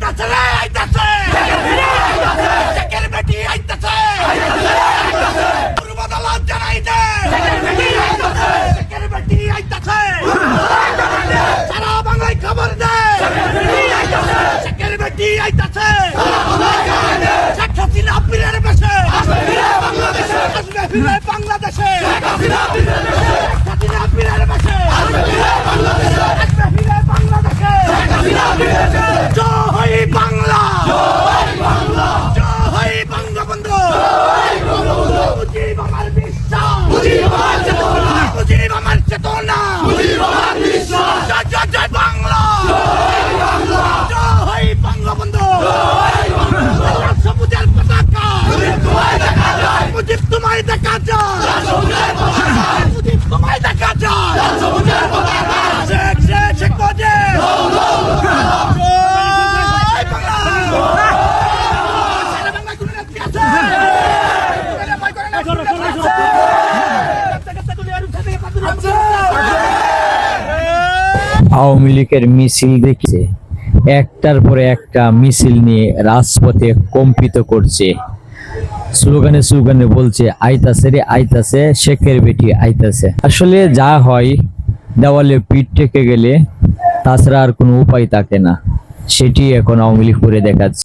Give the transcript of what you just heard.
আইতাছে রে আইতাছে শেখের বেটি আইতাছে পূর্বদলা জানাই দে শেখের বেটি আইতাছে সারা বাংলায় খবর দে শেখের বেটি আইতাছে শেখ হাসিনা পীরের বেশে আসবে ফিরে বাংলাদেশে শেখ হাসিনা পীরের বেশে আসবে ফিরে বাংলাদেশে জয় বাংলা জয় বঙ্গবন্ধু মুজিব আমার বিশ্বাস মুজিব আমার চেতনা জয় জয় জয় বাংলা জয় বঙ্গবন্ধু সবুজের পতাকা মুজিব তোমায় দেখা যায় মুজিব তোমায় দেখা যায় শেখ শেখ শেখ মুজিব জয় বাংলা সারা বাংলা কোন নেত্রী আছে আওয়ামী লীগের মিছিল দেখছে একটার পরে একটা মিছিল নিয়ে রাজপথে কম্পিত করছে, স্লোগানে স্লোগানে বলছে আইতাছে রে আইতাছে শেখের বেটি আইতাছে। আসলে যা হয় দেওয়ালে পিঠ ঠেকে গেলে তাছাড়া আর কোনো উপায় থাকে না, সেটি এখন আওয়ামী লীগ করে দেখাচ্ছে।